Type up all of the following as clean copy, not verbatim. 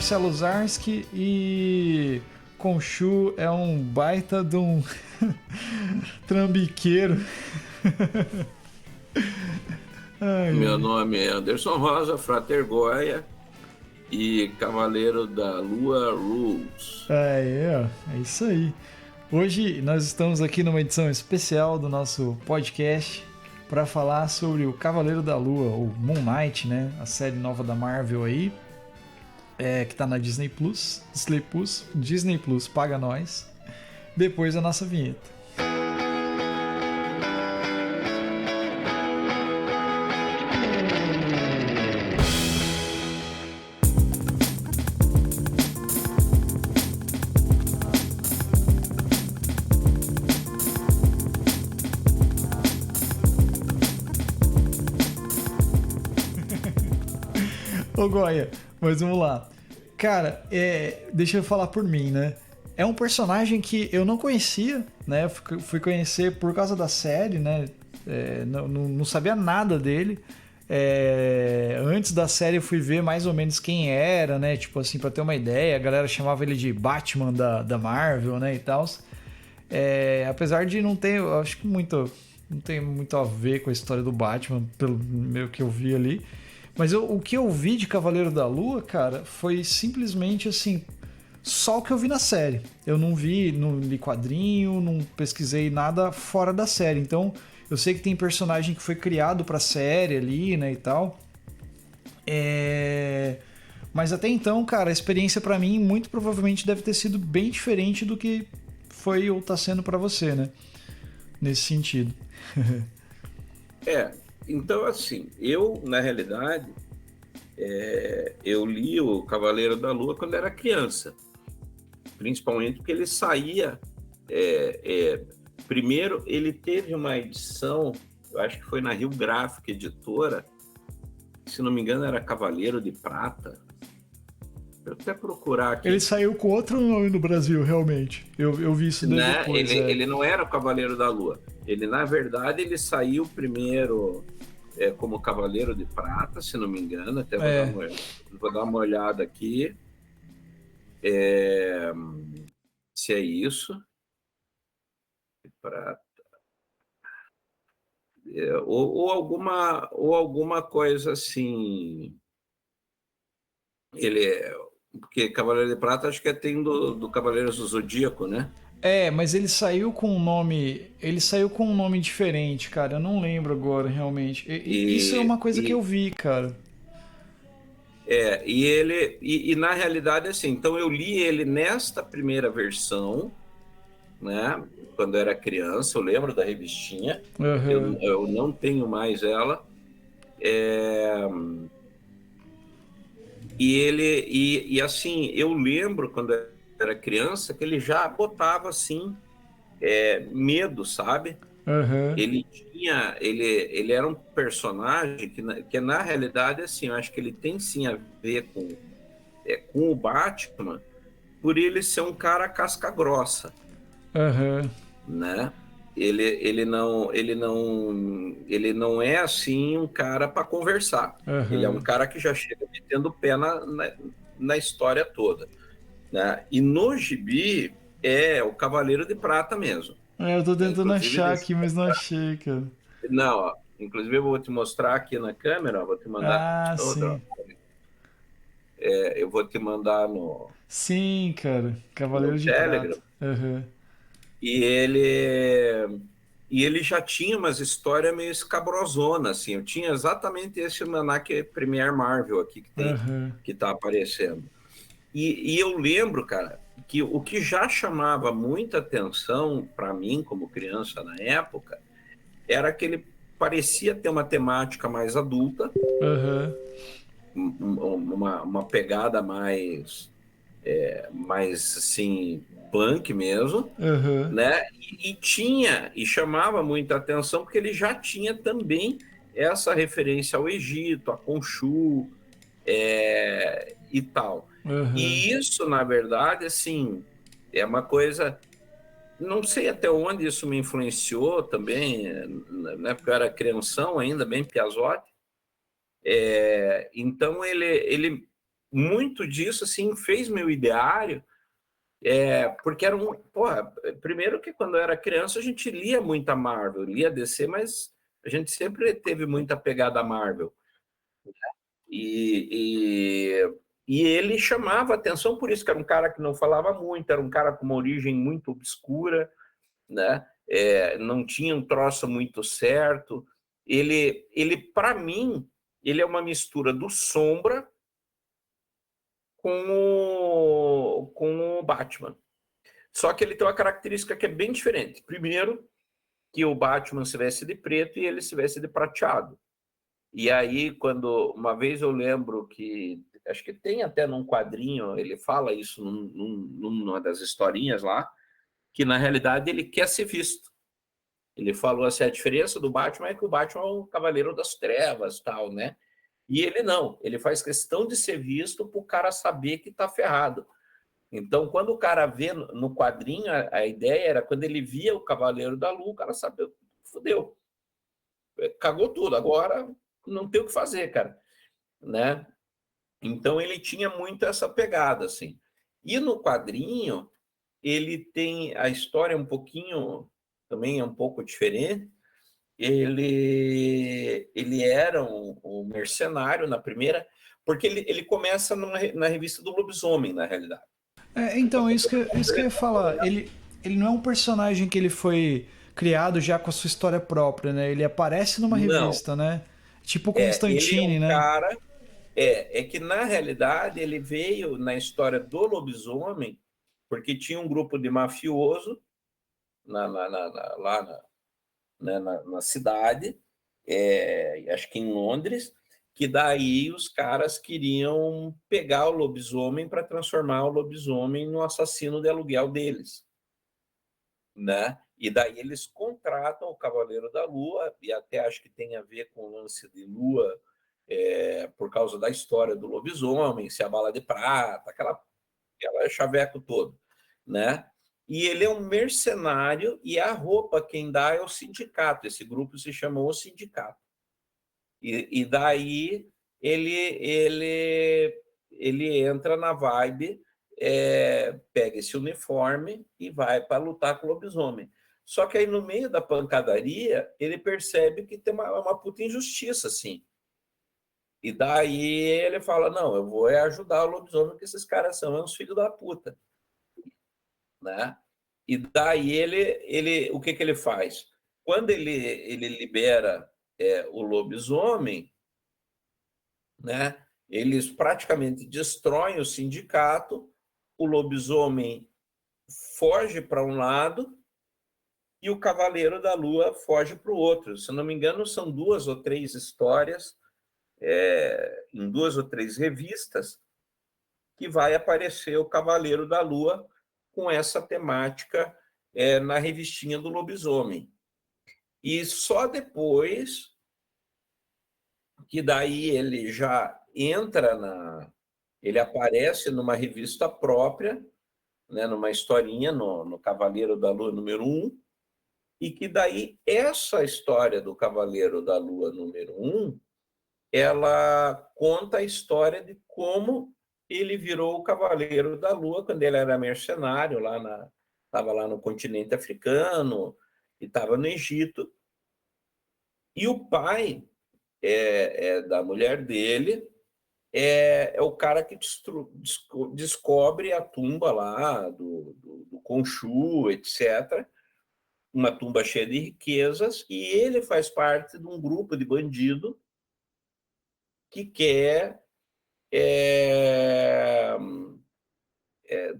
Marcelo Zarski e Khonshu é um baita de um trambiqueiro. Ai, Meu ai. nome é Anderson Rosa, Frater Goya e Cavaleiro da Lua Rules. É isso aí. Hoje nós estamos aqui numa edição especial do nosso podcast para falar sobre o Cavaleiro da Lua, o Moon Knight, né? A série nova da Marvel aí, que tá na Disney Plus. Disney Plus paga nós. Depois da nossa vinheta. Ô Goya, mas vamos lá. Cara, deixa eu falar por mim, né? É um personagem que eu não conhecia, né? Fui conhecer por causa da série, né? Não sabia nada dele. Antes da série eu fui ver mais ou menos quem era, né? Tipo assim, pra ter uma ideia, a galera chamava ele de Batman da Marvel, né? E tal. Apesar de não ter, eu acho que não tem muito a ver com a história do Batman, pelo meio que eu vi ali. Mas o que eu vi de Cavaleiro da Lua, cara, foi simplesmente assim, só o que eu vi na série. Eu não li quadrinho, não pesquisei nada fora da série. Então, eu sei que tem personagem que foi criado pra série ali, né, e tal. Mas até então, cara, a experiência pra mim muito provavelmente deve ter sido bem diferente do que foi ou tá sendo pra você, né? Nesse sentido. Então assim, eu, na realidade, eu li o Cavaleiro da Lua quando era criança, principalmente porque ele saía... primeiro, ele teve uma edição, eu acho que foi na Rio Gráfica Editora, se não me engano era Cavaleiro de Prata. Eu até procurar aqui. Ele saiu com outro nome no Brasil, realmente. Eu vi isso daí Né? depois. Ele não era o Cavaleiro da Lua. Ele, na verdade, ele saiu primeiro como Cavaleiro de Prata, se não me engano. Até vou dar uma olhada aqui. Se é isso. Prata. Ou alguma coisa assim. Porque Cavaleiro de Prata acho que tem do Cavaleiros do Zodíaco, né? Mas ele saiu com um nome. Ele saiu com um nome diferente, cara. Eu não lembro agora, realmente. Isso é uma coisa que eu vi, cara. E na realidade, assim, então eu li ele nesta primeira versão, né? Quando eu era criança, eu lembro da revistinha. Uhum. Eu não tenho mais ela. E assim, eu lembro quando eu era criança que ele já botava assim medo, sabe? Uhum. Ele era um personagem que na realidade, assim, eu acho que ele tem sim a ver com o Batman, por ele ser um cara casca grossa, Uhum. né? Ele não é assim um cara para conversar. Ele é um Uhum. cara que já chega metendo o pé na história toda, né? E no gibi é o Cavaleiro de Prata mesmo. Eu tô tentando Inclusive achar aqui, mas não achei, cara. não, ó, inclusive eu vou te mostrar aqui na câmera, ó, vou te mandar Ah, outra, ó. sim. Eu vou te mandar no Sim, cara. Cavaleiro de Prata. Telegram. Uhum. E ele já tinha umas histórias meio escabrosonas, assim. Eu tinha exatamente esse almanac Premier Marvel aqui Uhum. que tá aparecendo. E eu lembro, cara, que o que já chamava muita atenção para mim como criança na época era que ele parecia ter uma temática mais adulta, Uhum. uma pegada mais assim punk mesmo, Uhum. né? E chamava muita atenção porque ele já tinha também essa referência ao Egito, a Khonshu, e tal. Uhum. E isso, na verdade, assim, é uma coisa. Não sei até onde isso me influenciou também, né? Porque eu era crianção ainda, bem piazote. Então ele muito disso assim fez meu ideário, porque era um... Porra, primeiro que quando eu era criança a gente lia muita Marvel, lia DC, mas a gente sempre teve muita pegada à Marvel. E, e ele chamava atenção por isso, que era um cara que não falava muito, era um cara com uma origem muito obscura, né? Não tinha um troço muito certo. Ele para mim, ele é uma mistura do Sombra com o Batman. Só que ele tem uma característica que é bem diferente. Primeiro, que o Batman se veste de preto e ele se veste de prateado. E aí, quando uma vez eu lembro que, acho que tem até num quadrinho, ele fala isso numa das historinhas lá, que na realidade ele quer ser visto. Ele falou assim, a diferença do Batman é que o Batman é o Cavaleiro das Trevas, tal, né? E ele não, ele faz questão de ser visto para o cara saber que está ferrado. Então, quando o cara vê no quadrinho, a ideia era, quando ele via o Cavaleiro da Lua, o cara sabia, fudeu, cagou tudo, agora não tem o que fazer, cara, né? Então, ele tinha muito essa pegada, assim. E no quadrinho, ele tem a história um pouquinho, também é um pouco diferente. Ele era um mercenário na primeira, porque ele começa na revista do Lobisomem, na realidade. Então, isso que eu ia falar. Ele não é um personagem que ele foi criado já com a sua história própria, né? Ele aparece numa Não, revista, né? Tipo o ele é Constantine, um né? cara. Que na realidade ele veio na história do lobisomem, porque tinha um grupo de mafioso lá na cidade, acho que em Londres, que daí os caras queriam pegar o lobisomem para transformar o lobisomem no assassino de aluguel deles, né? E daí eles contratam o Cavaleiro da Lua, e até acho que tem a ver com o lance de lua, por causa da história do lobisomem, se a bala de prata, aquela chaveco todo, né? E ele é um mercenário e a roupa quem dá é o sindicato. Esse grupo se chamou o sindicato. E daí ele entra na vibe, pega esse uniforme e vai para lutar com o lobisomem. Só que aí no meio da pancadaria ele percebe que tem uma puta injustiça, assim. E daí ele fala, não, eu vou ajudar o lobisomem, porque esses caras são uns filhos da puta, né? E daí o que ele faz? Quando ele libera o lobisomem, né? Eles praticamente destroem o sindicato, o lobisomem foge para um lado e o Cavaleiro da Lua foge para o outro. Se não me engano, são 2 ou 3 histórias, em 2 ou 3 revistas, que vai aparecer o Cavaleiro da Lua com essa temática na revistinha do lobisomem. E só depois que daí ele já entra ele aparece numa revista própria, né, numa historinha no Cavaleiro da Lua número 1, e que daí essa história do Cavaleiro da Lua número 1, ela conta a história de como ele virou o Cavaleiro da Lua quando ele era mercenário, estava lá no continente africano e estava no Egito. E o pai da mulher dele é o cara que descobre a tumba lá do Khonshu, etc., uma tumba cheia de riquezas, e ele faz parte de um grupo de bandido que quer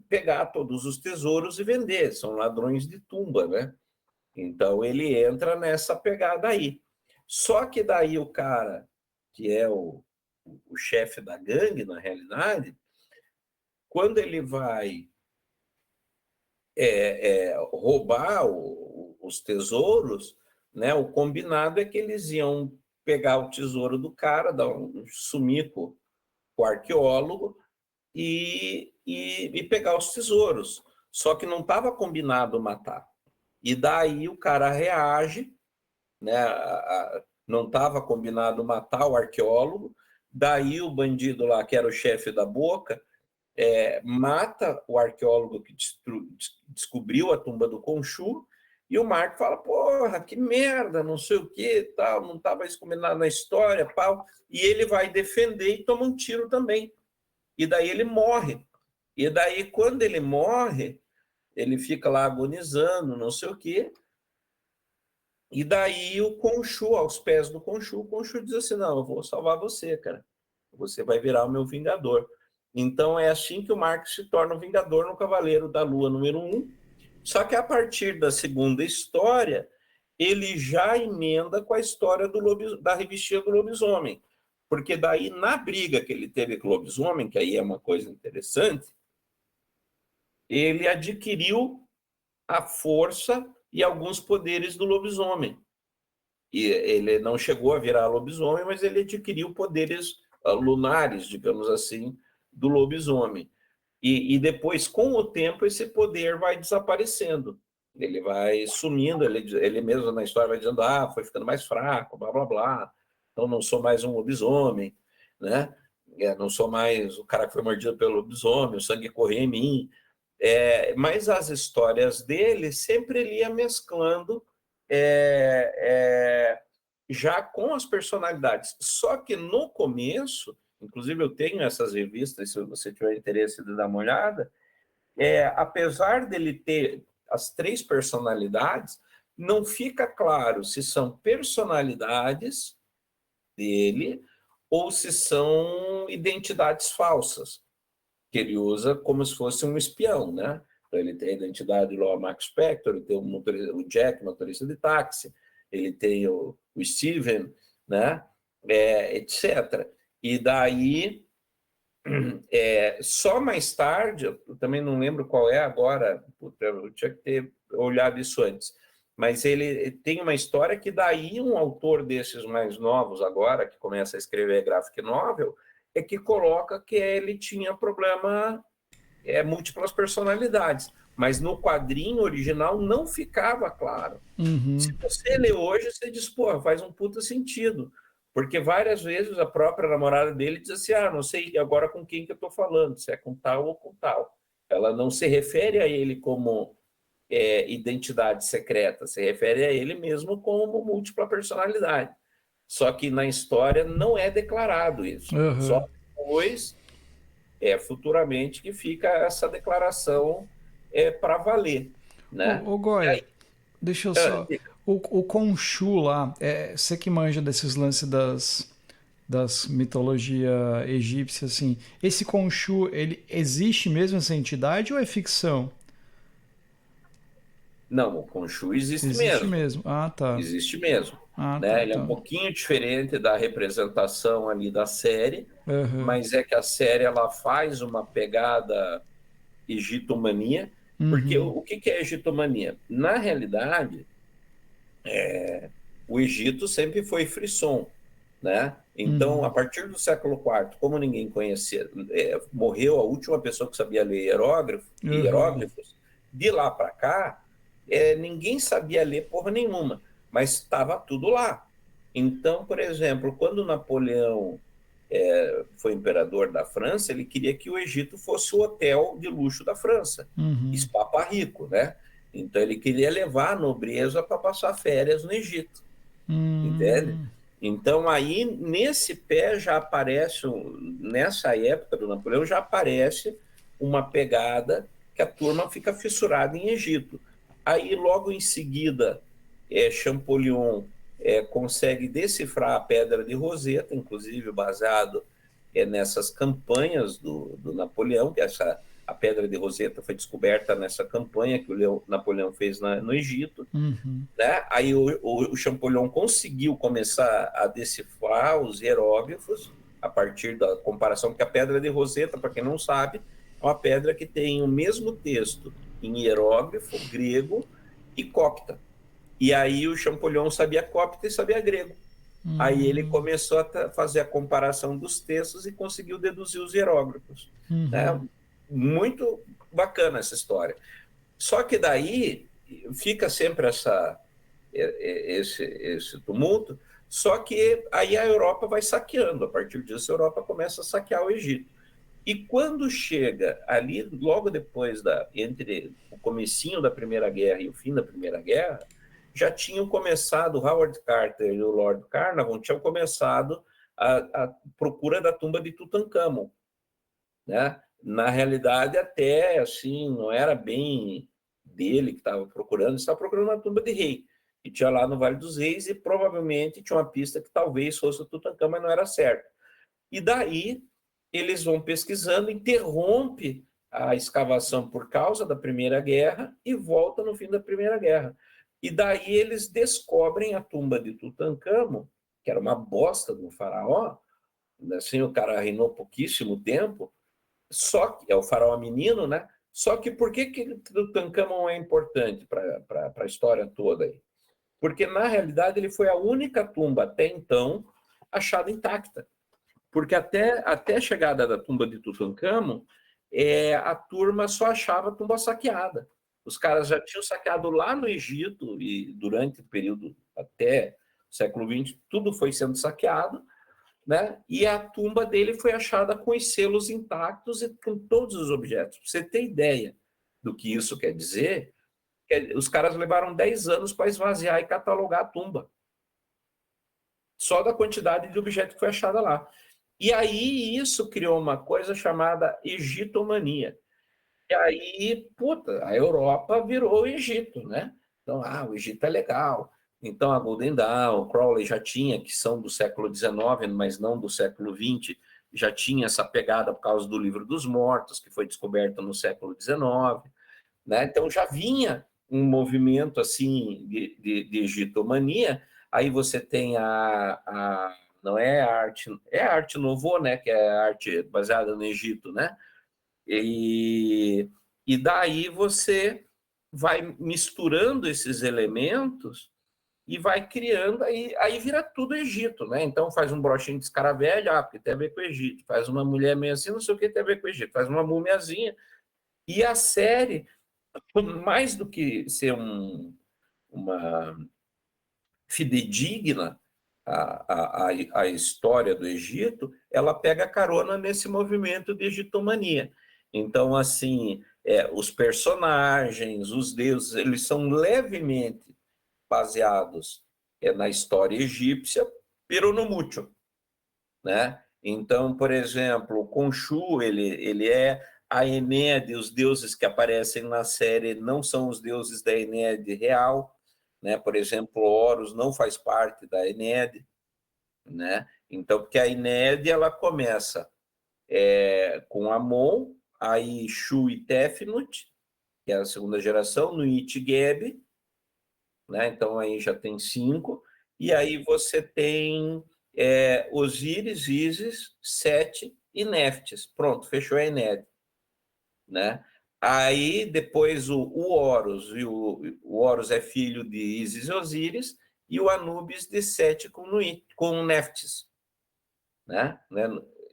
pegar todos os tesouros e vender, são ladrões de tumba, né? Então ele entra nessa pegada aí. Só que daí o cara, que é o chefe da gangue, na realidade, quando ele vai roubar os tesouros, né, o combinado é que eles iam pegar o tesouro do cara, dar um sumico com o arqueólogo e pegar os tesouros. Só que não estava combinado matar. E daí o cara reage, né? Não estava combinado matar o arqueólogo, Daí o bandido lá, que era o chefe da Boca, mata o arqueólogo que descobriu a tumba do Khonshu, e o Marco fala, porra, que merda, não sei o que, tal, não estava isso combinado na história, pau. E ele vai defender e toma um tiro também. E daí ele morre. E daí, quando ele morre, ele fica lá agonizando, não sei o quê. E daí o Khonshu, aos pés do Khonshu, o Khonshu diz assim, não, eu vou salvar você, cara. Você vai virar o meu Vingador. Então é assim que o Marco se torna o Vingador no Cavaleiro da Lua número 1. Só que a partir da segunda história, ele já emenda com a história da revistinha do lobisomem. Porque daí, na briga que ele teve com o lobisomem, que aí é uma coisa interessante, ele adquiriu a força e alguns poderes do lobisomem. E ele não chegou a virar lobisomem, mas ele adquiriu poderes lunares, digamos assim, do lobisomem. E depois, com o tempo, esse poder vai desaparecendo. Ele vai sumindo, ele mesmo na história vai dizendo, foi ficando mais fraco, blá, blá, blá. Então não sou mais um lobisomem, né? Não sou mais o cara que foi mordido pelo lobisomem, o sangue corria em mim. Mas as histórias dele sempre ele ia mesclando já com as personalidades. Só que no começo, inclusive eu tenho essas revistas, se você tiver interesse de dar uma olhada, apesar dele ter as 3 personalidades, não fica claro se são personalidades dele ou se são identidades falsas, que ele usa como se fosse um espião, né? Então, ele tem a identidade do Max Spector, ele tem o Jack, motorista de táxi, ele tem o Steven, né? Etc. E daí, só mais tarde, eu também não lembro qual é agora, eu tinha que ter olhado isso antes, mas ele tem uma história que daí um autor desses mais novos agora, que começa a escrever graphic novel, que coloca que ele tinha problema, múltiplas personalidades, mas no quadrinho original não ficava claro. Uhum. Se você lê hoje, você diz, pô, faz um puta sentido, porque várias vezes a própria namorada dele diz assim, não sei agora com quem que eu estou falando, se é com tal ou com tal. Ela não se refere a ele como identidade secreta, se refere a ele mesmo como múltipla personalidade. Só que na história não é declarado isso. Uhum. Só depois, futuramente, que fica essa declaração para valer. Né? Ô Goya, deixa eu só... O Khonshu lá, você que manja desses lances das mitologia egípcia, assim, esse Khonshu, ele existe mesmo essa entidade ou é ficção? Não, o Khonshu existe mesmo. Ah, tá. Existe mesmo. Ah, né? tá, Ele é um pouquinho diferente da representação ali da série, mas é que a série ela faz uma pegada egitomania, porque o que é egitomania? Na realidade, o Egito sempre foi frisson, né? Então, a partir do século IV, como ninguém conhecia, morreu a última pessoa que sabia ler hieróglifos, de lá para cá, ninguém sabia ler porra nenhuma, mas estava tudo lá. Então, por exemplo, quando Napoleão foi imperador da França, ele queria que o Egito fosse o hotel de luxo da França, Spa Rico, né? Então, ele queria levar a nobreza para passar férias no Egito, entende? Então, aí, nesse pé já aparece, nessa época do Napoleão, já aparece uma pegada que a turma fica fissurada em Egito. Aí, logo em seguida, Champollion consegue decifrar a Pedra de Roseta, inclusive baseado nessas campanhas do Napoleão, que a Pedra de Roseta foi descoberta nessa campanha que o Napoleão fez no Egito. Né? Aí o Champollion conseguiu começar a decifrar os hieróglifos a partir da comparação, porque a Pedra de Roseta, para quem não sabe, é uma pedra que tem o mesmo texto em hieróglifo, grego e copta. E aí o Champollion sabia copta e sabia grego. Aí ele começou a fazer a comparação dos textos e conseguiu deduzir os hieróglifos. Né? Muito bacana essa história. Só que daí fica sempre esse tumulto. Só que aí a Europa vai saqueando, a partir disso a Europa começa a saquear o Egito. E quando chega ali, logo depois entre o comecinho da Primeira Guerra e o fim da Primeira Guerra, já tinham começado, o Howard Carter e o Lord Carnarvon tinham começado a procura da tumba de Tutankhamon, né? Na realidade, até assim, não era bem dele que estava procurando, estava procurando uma tumba de rei, que tinha lá no Vale dos Reis, e provavelmente tinha uma pista que talvez fosse o Tutankhamon, mas não era certo. E daí eles vão pesquisando, interrompe a escavação por causa da Primeira Guerra e volta no fim da Primeira Guerra. E daí eles descobrem a tumba de Tutankhamon, que era uma bosta de um faraó, assim, o cara reinou pouquíssimo tempo, só que é o faraó menino, né? Só que por que Tutankhamon é importante para a história toda aí? Porque, na realidade, ele foi a única tumba até então achada intacta. Porque até a chegada da tumba de Tutankhamon, a turma só achava a tumba saqueada. Os caras já tinham saqueado lá no Egito, e durante o período até o século XX, tudo foi sendo saqueado, né? E a tumba dele foi achada com os selos intactos e com todos os objetos. Pra você ter ideia do que isso quer dizer, os caras levaram 10 anos para esvaziar e catalogar a tumba. Só da quantidade de objetos que foi achada lá. E aí isso criou uma coisa chamada egitomania. E aí, puta, a Europa virou o Egito, né? Então, o Egito é legal. Então, a Golden Dawn, o Crowley já tinha, que são do século XIX, mas não do século XX, já tinha essa pegada por causa do Livro dos Mortos, que foi descoberto no século XIX, né? Então, já vinha um movimento, assim, de egitomania. Aí você tem não é a arte nouveau, né? Que é a arte baseada no Egito, né? E daí você vai misturando esses elementos e vai criando, aí vira tudo Egito, né? Então faz um brochinho de escaravelho, porque tem a ver com o Egito. Faz uma mulher meio assim, não sei o que tem a ver com o Egito. Faz uma múmiazinha. E a série, mais do que ser uma fidedigna a história do Egito, ela pega carona nesse movimento de egitomania. Então, assim, os personagens, os deuses, eles são levemente baseados na história egípcia, pero no mucho, né? Então, por exemplo, o Khonshu, ele é a Enéade, os deuses que aparecem na série não são os deuses da Enéade real, né? Por exemplo, Horus não faz parte da Enéade, né? Então, porque a Enéade ela começa com Amon, aí Shu e Tefnut, que é a segunda geração, Nuit e Geb, né? Então aí já tem 5, e aí você tem Osíris, Ísis, Sete e Neftis. Pronto, fechou a Enéade, né? Aí depois o Horus, e o Horus é filho de Ísis e Osíris, e o Anubis de Sete com Neftis, né?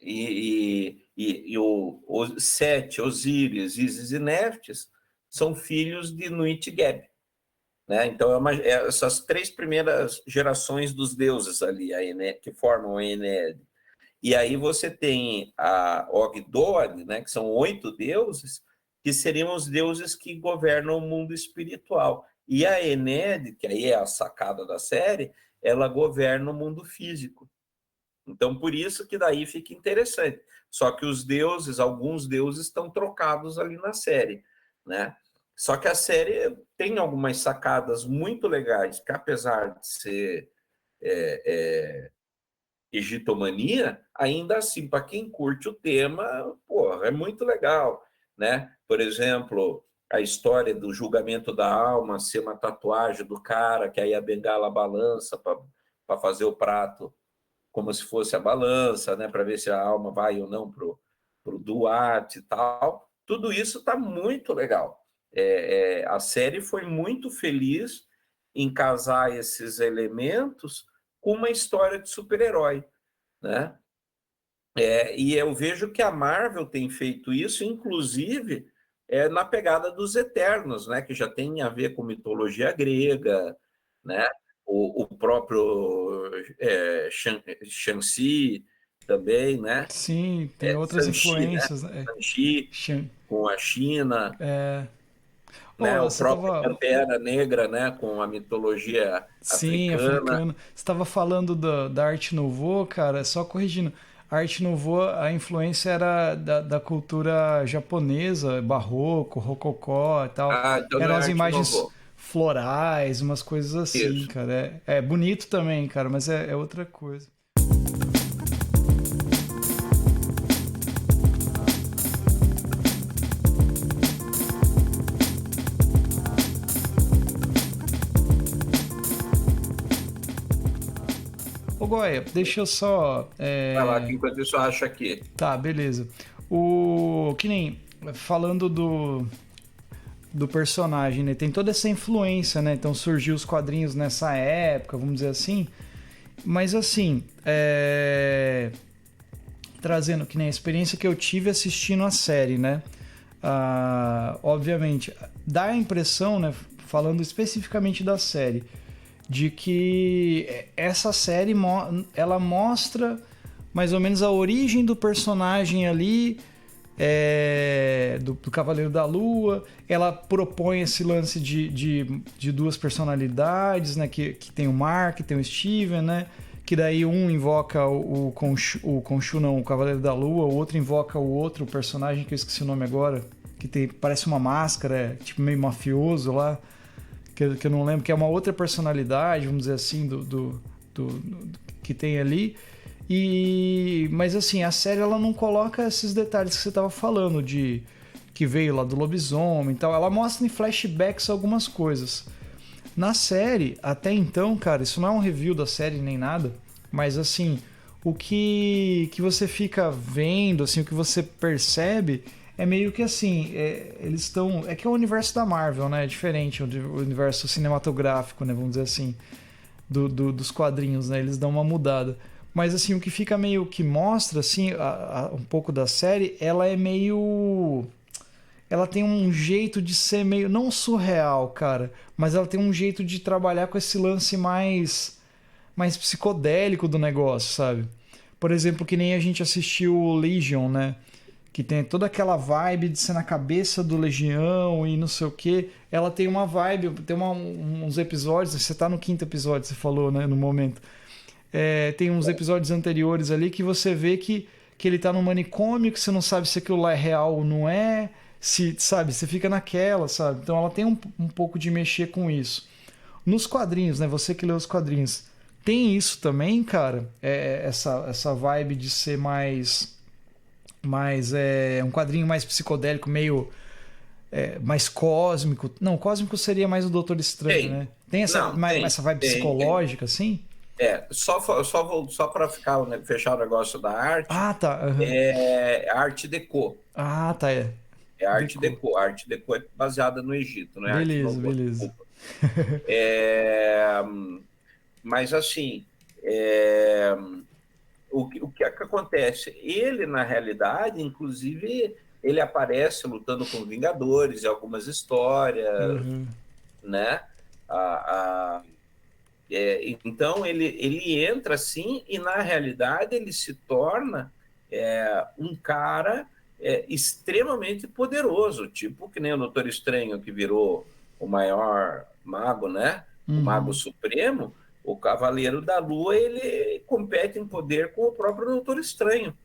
E o Sete, Osíris, Ísis e Neftis são filhos de Nuit e Geb, né? Então essas 3 primeiras gerações dos deuses ali, que formam a Enéade. E aí você tem a Ogdoad, né, que são 8 deuses, que seriam os deuses que governam o mundo espiritual. E a Enéade, que aí é a sacada da série, ela governa o mundo físico. Então, por isso que daí fica interessante. Só que alguns deuses estão trocados ali na série, né? Só que a série tem algumas sacadas muito legais, que apesar de ser egitomania, ainda assim, para quem curte o tema, porra, é muito legal, né? Por exemplo, a história do julgamento da alma ser uma tatuagem do cara, que aí a bengala balança para fazer o prato como se fosse a balança, né, para ver se a alma vai ou não para o Duarte e tal. Tudo isso está muito legal. A série foi muito feliz em casar esses elementos com uma história de super-herói, né? E eu vejo que a Marvel tem feito isso, inclusive na pegada dos Eternos, né? Que já tem a ver com mitologia grega, né? o próprio Shanxi também, né? Sim, tem outras Sanxi, né? influências, né? Sanxi Shan- com a China, É... né? Oh, O você próprio tava... Pantera Negra, né? Com a mitologia Sim, africana. africano. Você estava falando da Arte Nouveau, cara, só corrigindo. A Arte Nouveau, a influência era da cultura japonesa, barroco, rococó e tal. Ah, então não Eram é as Arte imagens Nouveau. florais, umas coisas assim, Isso. cara. É bonito também, cara, mas é outra coisa. Ô, Goia, deixa eu só. Vai lá, que enquanto isso eu acho aqui. Tá, beleza. Que nem. Falando do personagem, né? Tem toda essa influência, né? Então surgiu os quadrinhos nessa época, vamos dizer assim. Mas assim, trazendo que nem a experiência que eu tive assistindo a série, né? Obviamente, dá a impressão, né? Falando especificamente da série, de que essa série ela mostra mais ou menos a origem do personagem ali, do Cavaleiro da Lua. Ela propõe esse lance de duas personalidades, né? Que tem o Mark, que tem o Steven, né? Que daí um invoca o Khonshu, não, o Cavaleiro da Lua, o outro invoca o outro personagem, que eu esqueci o nome agora, que parece uma máscara, tipo meio mafioso lá, que eu não lembro, que é uma outra personalidade, vamos dizer assim, do que tem ali. Mas assim, a série ela não coloca esses detalhes que você estava falando, de que veio lá do lobisomem e tal. Ela mostra em flashbacks algumas coisas. Na série, até então, cara, isso não é um review da série nem nada, mas assim, o que você fica vendo, assim, o que você percebe é meio que assim, eles estão... É que é o universo da Marvel, né? É diferente, o universo cinematográfico, né? Vamos dizer assim, dos quadrinhos, né? Eles dão uma mudada. Mas assim, o que fica meio que mostra, assim, um pouco da série, ela é meio... Ela tem um jeito de ser meio... Não surreal, cara, mas ela tem um jeito de trabalhar com esse lance mais psicodélico do negócio, sabe? Por exemplo, que nem a gente assistiu o Legion, né? Que tem toda aquela vibe de ser na cabeça do Legião e não sei o que. Ela tem uma vibe, tem uns episódios, você tá no quinto episódio, você falou, né, no momento. Tem uns episódios anteriores ali que você vê que ele tá num manicômio, que você não sabe se aquilo lá é real ou não é, se, sabe, você fica naquela, sabe? Então ela tem um pouco de mexer com isso. Nos quadrinhos, né, você que lê os quadrinhos, tem isso também, cara? Essa vibe de ser mais um quadrinho mais psicodélico, meio mais cósmico. Não, cósmico seria mais o Doutor Estranho, Tem. né? Tem Não, tem. essa vibe Tem. psicológica, assim? Só para ficar, né, fechar o negócio da arte, Ah, tá. Uhum. é Arte Deco. Ah, tá. É Arte Deco. Deco. A Arte Deco é baseada no Egito, não é Arte Beleza, Nouveau, beleza. desculpa. É, mas assim, é, o que acontece? Ele, na realidade, inclusive, ele aparece lutando com Vingadores em algumas histórias, Uhum. né? A, então ele entra assim e na realidade ele se torna um cara extremamente poderoso, tipo que nem o Doutor Estranho que virou o maior mago, né? O Mago Uhum. Supremo, o Cavaleiro da Lua, ele compete em poder com o próprio Doutor Estranho,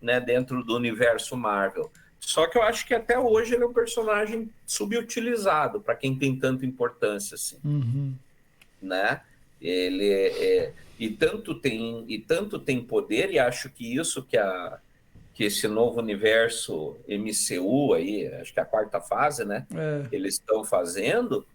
né? Dentro do universo Marvel. Só que eu acho que até hoje ele é um personagem subutilizado para quem tem tanta importância assim, Uhum. né? Ele e tanto tem poder, e acho que isso que esse novo universo MCU aí, acho que é a quarta fase, né? É. Eles estão fazendo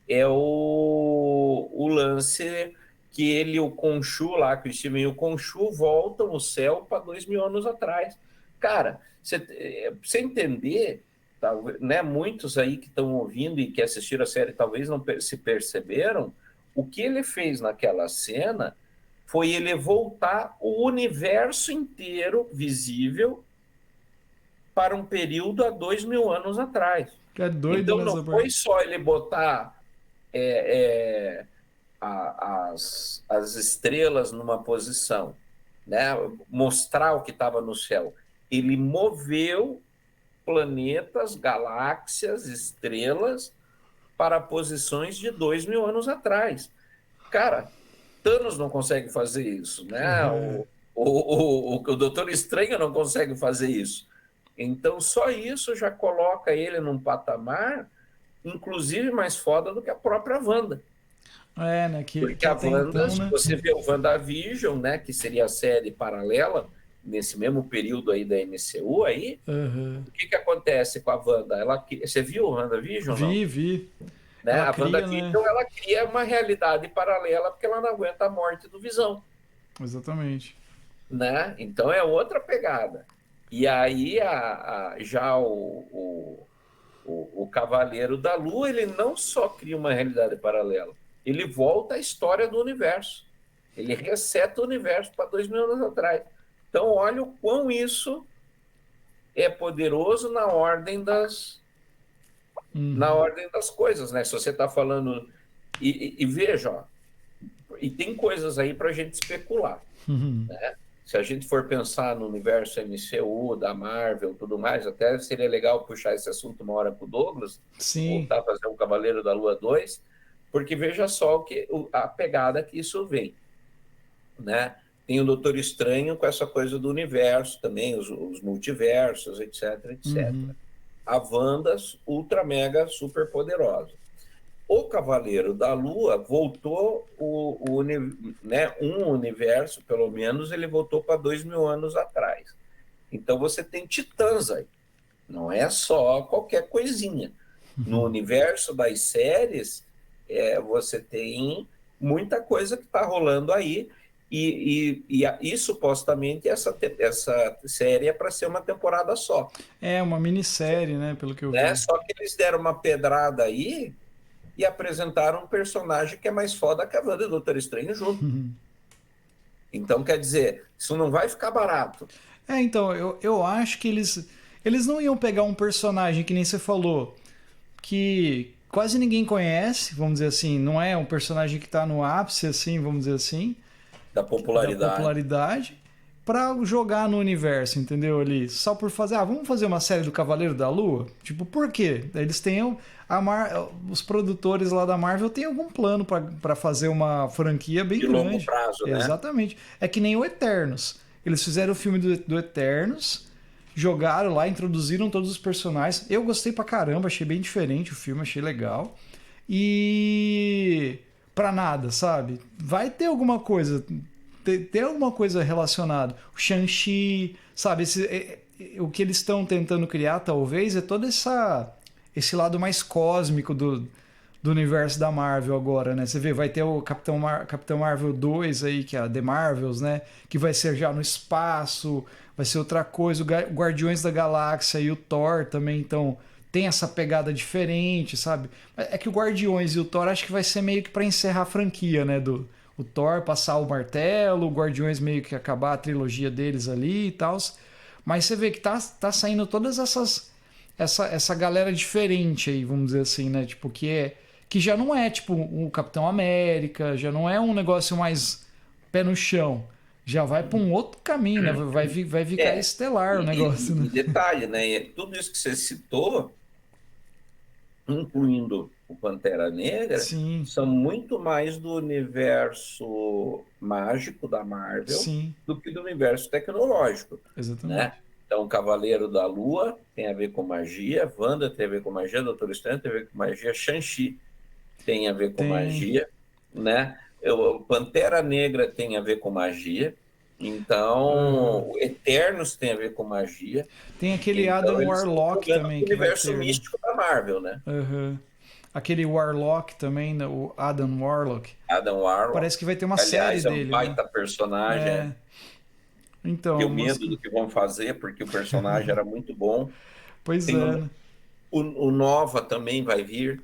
é o lance que o Khonshu lá, que o Steven e o Khonshu voltam o céu para 2.000 anos atrás. Cara, você entender, né, muitos aí que estão ouvindo e que assistiram a série talvez não se perceberam, o que ele fez naquela cena foi ele voltar o universo inteiro visível para um período há 2.000 anos atrás. É doido Então não nessa foi parte. só ele botar é, é, as estrelas numa posição, né? Mostrar o que estava no céu. Ele moveu planetas, galáxias, estrelas para posições de 2.000 anos atrás. Cara, Thanos não consegue fazer isso, né? O Doutor Estranho não consegue fazer isso. Então, só isso já coloca ele num patamar, inclusive mais foda do que a própria Wanda. Né? Porque Que a até Wanda, então, se né? você vê o WandaVision, né, que seria a série paralela, nesse mesmo período aí da MCU aí, o que acontece com a Wanda? Você viu o WandaVision, não? Vi. Né? Ela A cria, né? WandaVision, ela cria uma realidade paralela porque ela não aguenta a morte do Visão. Exatamente. Né? Então é outra pegada. E aí já o Cavaleiro da Lua, ele não só cria uma realidade paralela, ele volta à história do universo. Ele reseta o universo para 2.000 anos atrás. Então, olha o quão isso é poderoso na ordem das coisas, né? Se você está falando... E veja, ó, e tem coisas aí para a gente especular. Né? Se a gente for pensar no universo MCU, da Marvel, tudo mais, até seria legal puxar esse assunto uma hora com o Douglas, Sim. voltar a fazer o Cavaleiro da Lua 2, porque veja só a pegada que isso vem. Né? Tem o Doutor Estranho com essa coisa do universo também, os multiversos, etc, etc. A Wanda, ultra, mega, super poderosa. O Cavaleiro da Lua voltou né, um universo, pelo menos, ele voltou para 2.000 anos atrás. Então você tem titãs aí. Não é só qualquer coisinha. No universo das séries, você tem muita coisa que está rolando aí. E supostamente essa série é para ser uma temporada só. É uma minissérie, né? Pelo que eu Né? vi. Só que eles deram uma pedrada aí e apresentaram um personagem que é mais foda que a Wanda e o Doutor Estranho junto. Então, quer dizer, isso não vai ficar barato. Então, eu acho que eles não iam pegar um personagem que nem você falou, que quase ninguém conhece, vamos dizer assim, não é um personagem que tá no ápice, assim, vamos dizer assim, Da da popularidade. popularidade, pra jogar no universo, entendeu? Ali, só por fazer, vamos fazer uma série do Cavaleiro da Lua? Tipo, por quê? Eles têm os produtores lá da Marvel têm algum plano pra fazer uma franquia bem De longo grande. prazo, né? Exatamente. É que nem o Eternos. Eles fizeram o filme do Eternos, jogaram lá, introduziram todos os personagens. Eu gostei pra caramba, achei bem diferente o filme, achei legal. E pra nada, sabe? Vai ter alguma coisa, ter alguma coisa relacionada. O Shang-Chi, sabe? O que eles estão tentando criar, talvez, é todo esse lado mais cósmico do universo da Marvel agora, né? Você vê, vai ter o Capitão Marvel 2 aí, que é a The Marvels, né? Que vai ser já no espaço, vai ser outra coisa. O Guardiões da Galáxia e o Thor também, então tem essa pegada diferente, sabe? É que o Guardiões e o Thor acho que vai ser meio que para encerrar a franquia, né? O Thor passar o martelo, o Guardiões meio que acabar a trilogia deles ali e tal. Mas você vê que tá saindo todas essa galera diferente aí, vamos dizer assim, né? Tipo, que já não é tipo o Capitão América, já não é um negócio mais pé no chão. Já vai para um outro caminho, né? Vai ficar É. estelar o negócio, né? E detalhe, né? Tudo isso que você citou, incluindo o Pantera Negra, Sim, são muito mais do universo mágico da Marvel sim, do que do universo tecnológico, né? exatamente. Então, Cavaleiro da Lua tem a ver com magia, Wanda tem a ver com magia, Doutor Estranho tem a ver com magia, Shang-Chi tem a ver com Tem, magia, né? O Pantera Negra tem a ver com magia, então Eternos tem a ver com magia. tem aquele Então, Adam eles estão Warlock jogando também com o que vai universo ter, né? místico da Marvel, né? Uhum. Aquele Warlock também, né? O Adam Warlock. Adam Warlock, Parece que vai ter uma série aliás, é um dele, né? baita personagem. É, então, Tenho medo do que vão fazer, porque o personagem era muito bom. pois Tem é, né? o Nova também vai vir.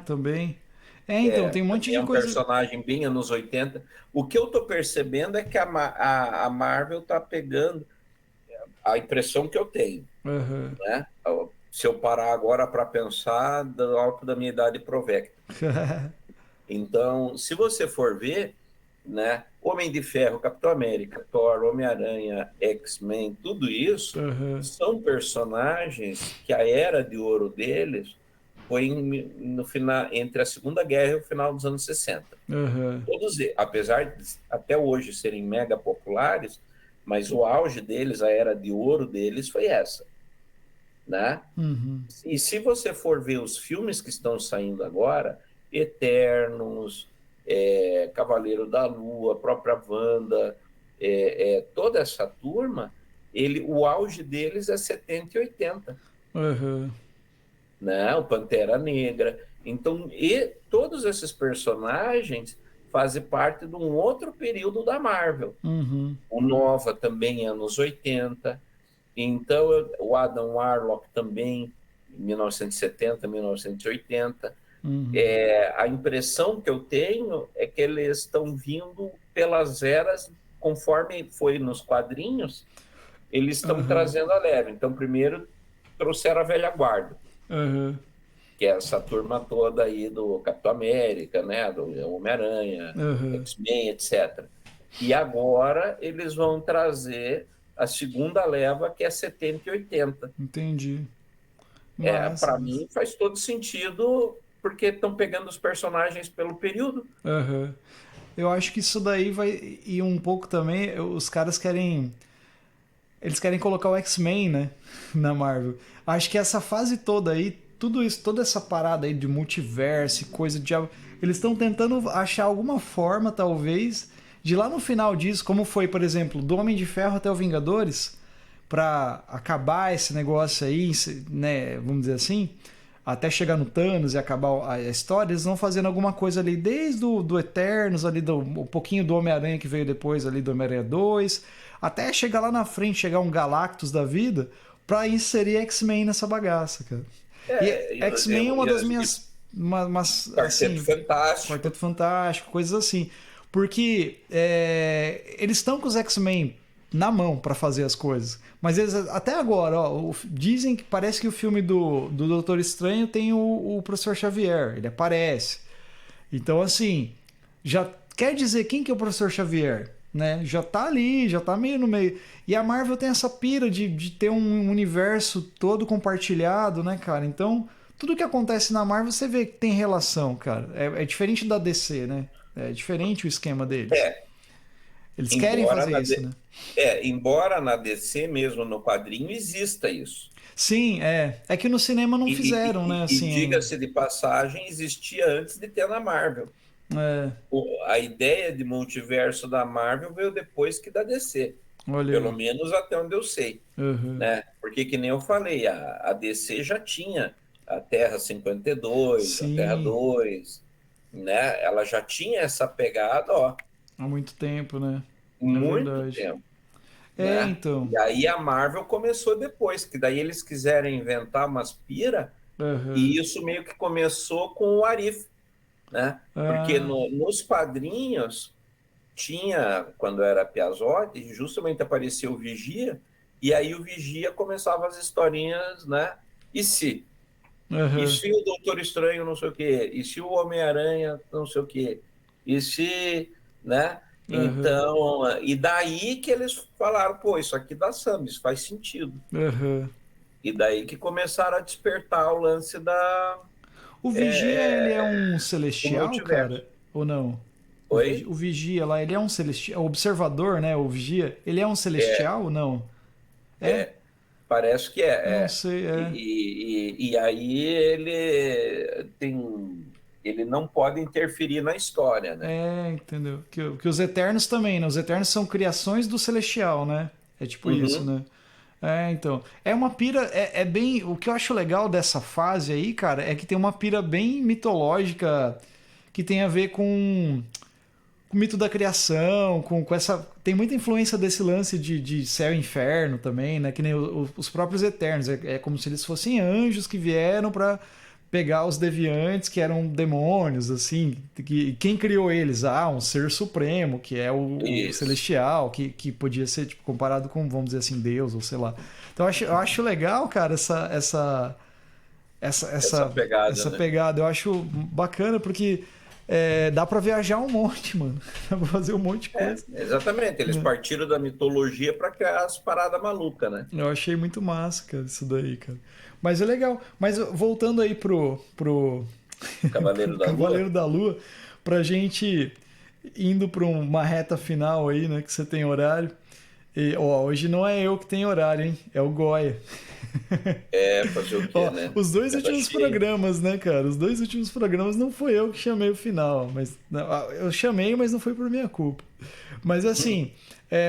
Também. Então, tem um monte Também é de um coisa. personagem bem anos 80. O que eu estou percebendo é que a Marvel está pegando a impressão que eu tenho, Uhum. né? Se eu parar agora para pensar, do alto da minha idade provecta. Então, se você for ver, né, Homem de Ferro, Capitão América, Thor, Homem-Aranha, X-Men, tudo isso são personagens que a era de ouro deles foi no final, entre a Segunda Guerra e o final dos anos 60. Todos, apesar de até hoje serem mega populares, mas o auge deles, a era de ouro deles foi essa, né? E se você for ver os filmes que estão saindo agora, Eternos, Cavaleiro da Lua, a própria Wanda, toda essa turma, o auge deles é 70 e 80. Né? O Pantera Negra. Então, e todos esses personagens fazem parte de um outro período da Marvel. O Nova também, anos 80. Então, o Adam Warlock também, 1970, 1980. A impressão que eu tenho é que eles estão vindo pelas eras, conforme foi nos quadrinhos, eles estão trazendo a leva. Então, primeiro trouxeram a velha guarda, que é essa turma toda aí do Capitão América, né, do Homem-Aranha, X-Men, etc. E agora eles vão trazer a segunda leva, que é 70 e 80. Entendi. Para mim faz todo sentido, porque estão pegando os personagens pelo período. Eu acho que isso daí vai ir um pouco também. Os caras querem. Eles querem colocar o X-Men, né? Na Marvel. Acho que essa fase toda aí, tudo isso, toda essa parada aí de multiverso e coisa de. Eles estão tentando achar alguma forma, talvez, de lá no final disso, como foi, por exemplo, do Homem de Ferro até o Vingadores, pra acabar esse negócio aí, né? Vamos dizer assim. Até chegar no Thanos e acabar a história, eles vão fazendo alguma coisa ali, desde do Eternos, ali um pouquinho do Homem-Aranha que veio depois ali do Homem-Aranha 2, até chegar lá na frente, chegar um Galactus da vida, pra inserir X-Men nessa bagaça, cara. E X-Men é uma das minhas... Quarteto Fantástico. Quarteto Fantástico, coisas assim. Porque eles estão com os X-Men na mão para fazer as coisas. Mas eles, até agora, dizem que parece que o filme do Doutor Estranho tem o Professor Xavier, ele aparece. Então, assim, já quer dizer quem que é o Professor Xavier, né? Já tá ali, já tá meio no meio. E a Marvel tem essa pira de ter um universo todo compartilhado, né, cara? Então, tudo que acontece na Marvel, você vê que tem relação, cara. É diferente da DC, né? É diferente o esquema deles. Eles querem fazer isso, né? Embora na DC mesmo, no quadrinho, exista isso. Sim, é que no cinema não fizeram, né? Assim, e diga-se de passagem, existia antes de ter na Marvel. A ideia de multiverso da Marvel veio depois que da DC. Pelo menos até onde eu sei. Né? Porque, que nem eu falei, a DC já tinha a Terra 52, Sim. a Terra 2, né? Ela já tinha essa pegada, ó. Há muito tempo, né? Muito tempo. Né? Então. E aí a Marvel começou depois, que daí eles quiseram inventar umas pira, e isso meio que começou com o Arif, né? Porque nos quadrinhos tinha, quando era Piazotti, justamente apareceu o Vigia, e aí o Vigia começava as historinhas, né? E se? E se o Doutor Estranho não sei o quê? E se o Homem-Aranha não sei o quê? E se, né? Então, e daí que eles falaram, pô, isso aqui dá samba, isso faz sentido. E daí que começaram a despertar o lance da... O Vigia, ele é um celestial, cara? Ou não? Oi? O Vigia lá, ele é um celestial? O observador, né? O Vigia, ele é um celestial ou não? Parece que é. Não sei, E aí ele não pode interferir na história, né? Entendeu? Que os Eternos também, né? Os Eternos são criações do Celestial, né? É tipo isso, né? Então. É uma pira. É bem. O que eu acho legal dessa fase aí, cara, é que tem uma pira bem mitológica que tem a ver com o mito da criação, com essa. Tem muita influência desse lance de céu e inferno também, né? Que nem os próprios Eternos. É como se eles fossem anjos que vieram para pegar os deviantes, que eram demônios, assim. Quem criou eles? Um ser supremo, que é o celestial, que podia ser tipo, comparado com, vamos dizer assim, Deus, ou sei lá. Então eu acho legal, cara, essa pegada, essa né? pegada. Eu acho bacana, porque dá pra viajar um monte, mano. Dá pra fazer um monte de coisa. Exatamente. Eles partiram da mitologia para criar as paradas malucas, né? Eu achei muito massa, cara, isso daí, cara. Mas é legal. Mas voltando aí pro Cavaleiro da Lua. Cavaleiro da Lua, pra gente indo pra uma reta final aí, né, que você tem horário. E, ó, hoje não é eu que tenho horário, hein? É o Goya. Fazer o quê, Ó, né? os dois Agenda últimos cheia. programas, né, cara? Os dois últimos programas não foi eu que chamei o final, mas eu chamei, mas não foi por minha culpa. Mas assim,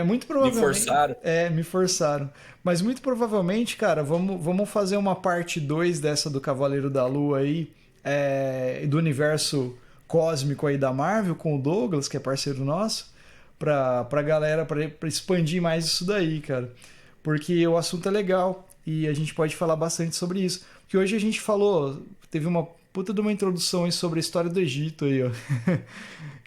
muito Me provavelmente, forçaram. me forçaram. Mas muito provavelmente, cara, vamos fazer uma parte 2 dessa do Cavaleiro da Lua aí, do universo cósmico aí da Marvel com o Douglas, que é parceiro nosso, pra galera, pra expandir mais isso daí, cara. Porque o assunto é legal e a gente pode falar bastante sobre isso. Porque hoje a gente falou, teve uma puta de uma introdução aí sobre a história do Egito aí, ó.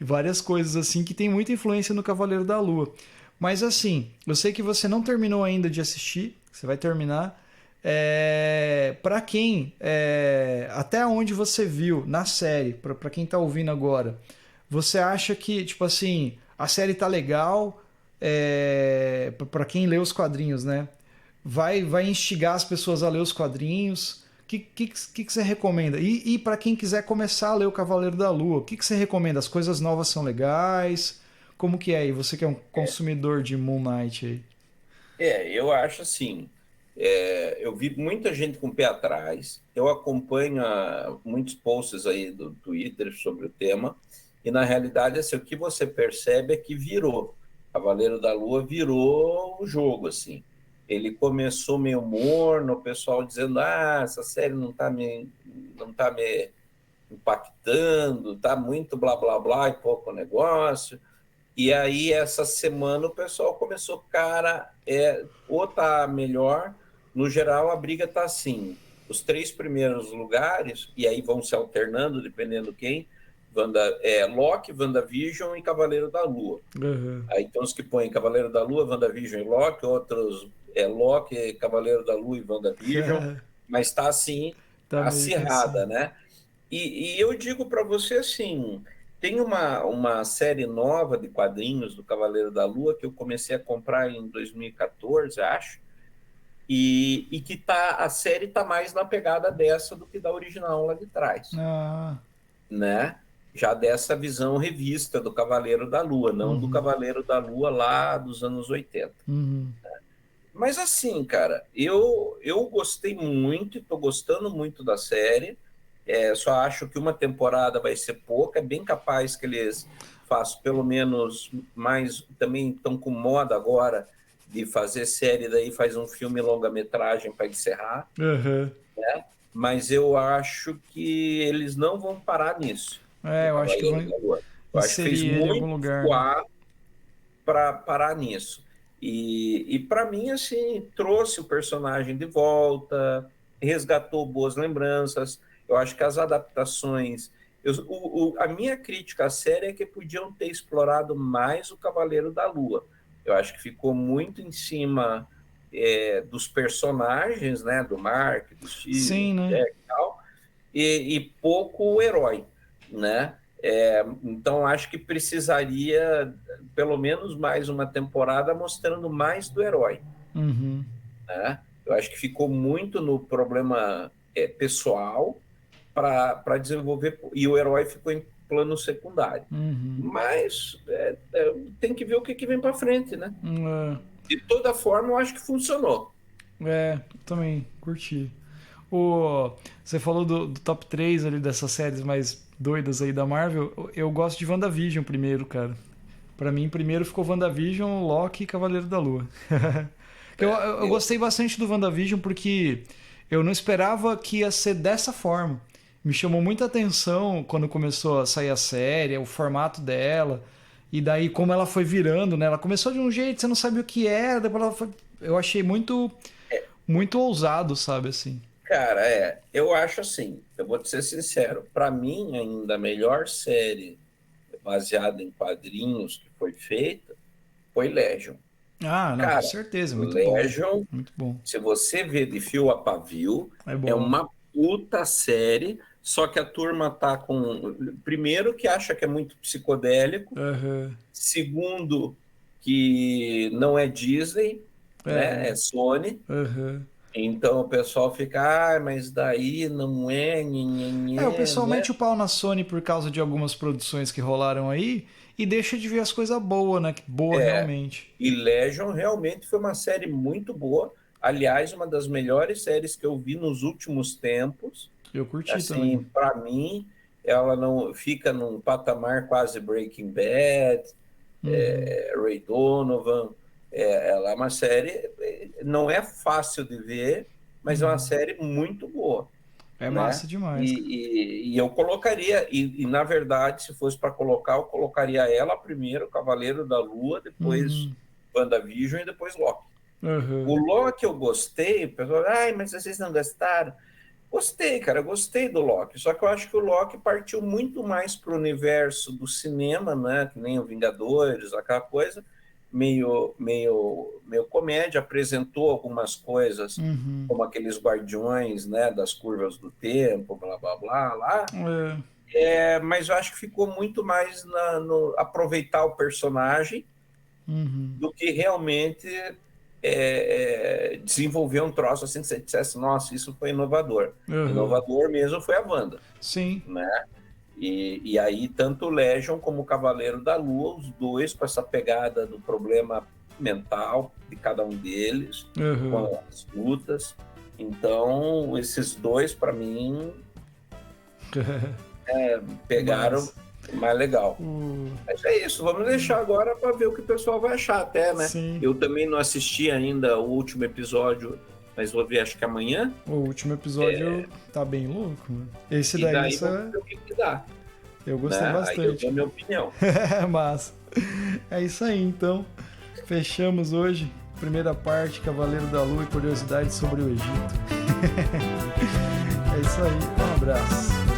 E várias coisas assim que tem muita influência no Cavaleiro da Lua. Mas assim, eu sei que você não terminou ainda de assistir, você vai terminar. Para quem, até onde você viu na série, para quem tá ouvindo agora, você acha que, tipo assim, a série tá legal, para quem lê os quadrinhos, né? Vai instigar as pessoas a ler os quadrinhos. O que você recomenda? E para quem quiser começar a ler o Cavaleiro da Lua, o que você recomenda? As coisas novas são legais? Como que é aí? Você que é um consumidor de Moon Knight aí. Eu acho assim. Eu vi muita gente com o pé atrás. Eu acompanho muitos posts aí do Twitter sobre o tema. E na realidade, assim, o que você percebe é que virou. Cavaleiro da Lua virou o jogo, assim. Ele começou meio morno, o pessoal dizendo: essa série não tá me impactando, tá muito blá blá blá e pouco negócio. E aí, essa semana, o pessoal começou, cara, ou tá melhor, no geral, a briga tá assim, os três primeiros lugares, e aí vão se alternando, dependendo quem, Loki, WandaVision e Cavaleiro da Lua. Uhum. Aí tem os que põem Cavaleiro da Lua, WandaVision e Loki, outros Loki, Cavaleiro da Lua e WandaVision, mas tá assim, Tá meio que assim. acirrada, né? E eu digo para você assim, tem uma série nova de quadrinhos do Cavaleiro da Lua que eu comecei a comprar em 2014, acho, e que a série tá mais na pegada dessa do que da original lá de trás, Ah, né? Já dessa visão revista do Cavaleiro da Lua, não do uhum, Cavaleiro da Lua lá dos anos 80. uhum, Mas assim, cara, eu gostei muito, estou gostando muito da série. Só acho que uma temporada vai ser pouca. É bem capaz que eles façam pelo menos mais. Também estão com moda agora de fazer série, daí faz um filme longa-metragem para encerrar. uhum. Mas eu acho que eles não vão parar nisso, no Eu acho que Cavaleiro vão da Lua. Eu acho que fez inserir ele em algum muito lugar, né? voar para parar nisso. E para mim, assim, trouxe o personagem de volta, resgatou boas lembranças. Eu acho que as adaptações. A minha crítica à série é que podiam ter explorado mais o Cavaleiro da Lua. Eu acho que ficou muito em cima dos personagens, né? Do Mark, do Steve, Sim, do né? Jack e tal, e pouco o herói, né? Então, acho que precisaria pelo menos mais uma temporada mostrando mais do herói, Uhum, né? Eu acho que ficou muito no problema pessoal para desenvolver, e o herói ficou em plano secundário. uhum. Mas tem que ver o que vem para frente, né? É, De toda forma, eu acho que funcionou. também curti. Você falou do top 3 ali dessas séries mais doidas aí da Marvel. Eu gosto de WandaVision primeiro, cara. Pra mim, primeiro ficou WandaVision, Loki e Cavaleiro da Lua. Eu Eu, gostei bastante do WandaVision porque eu não esperava que ia ser dessa forma. Me chamou muita atenção quando começou a sair a série, o formato dela. E daí como ela foi virando, né? Ela começou de um jeito, você não sabia o que era, depois ela foi... Eu achei muito ousado, sabe, assim. cara, eu acho assim, eu vou te ser sincero, para mim ainda a melhor série baseada em quadrinhos que foi feita foi Legion. Ah, não, com Cara, certeza, muito bom. Legion, Muito bom. se você vê de fio a pavio, É é bom. uma puta série, só que a turma tá com... Primeiro, que acha que é muito psicodélico. Aham. Segundo, que não é Disney, né? É Sony. Aham. Então o pessoal fica, mas daí não é, O pessoal né? mete o pau na Sony por causa de algumas produções que rolaram aí e deixa de ver as coisas boas, né? Boa realmente. E Legion realmente foi uma série muito boa. Aliás, uma das melhores séries que eu vi nos últimos tempos. Eu curti Assim, também. para mim, ela não fica num patamar quase Breaking Bad, Uhum. Ray Donovan. Ela é uma série, não é fácil de ver, mas é uma série muito boa, É né? massa demais, cara. E eu colocaria, na verdade, se fosse para colocar, eu colocaria ela primeiro, Cavaleiro da Lua, depois Uhum. WandaVision e depois Loki. Uhum. O Loki eu gostei, o pessoal, ai, mas vocês não gostaram? Gostei, cara, gostei do Loki. Só que eu acho que o Loki partiu muito mais para o universo do cinema, né? Que nem o Vingadores, aquela coisa, meio comédia. Apresentou algumas coisas, Uhum. como aqueles guardiões, né? Das curvas do tempo, blá blá blá lá. É. Mas eu acho que ficou muito mais no aproveitar o personagem Uhum. do que realmente desenvolver um troço assim que você dissesse, nossa, isso foi inovador. Uhum. Inovador mesmo foi a Wanda, Sim. né? E aí, tanto o Legion como o Cavaleiro da Lua, os dois com essa pegada do problema mental de cada um deles, Uhum. com as lutas. Então, esses dois, para mim, pegaram Mas. mais legal. O... Mas é isso, vamos deixar agora para ver o que o pessoal vai achar até, né? Sim. Eu também não assisti ainda o último episódio, mas vou ver acho que amanhã. O último episódio tá bem louco, mano. Esse E daí daí vamos ver o que dá. eu gostei Né? Aí eu bastante. dou a minha opinião. Massa. É isso aí, então. Fechamos hoje. Primeira parte, Cavaleiro da Lua e curiosidades sobre o Egito. É isso aí. Um abraço.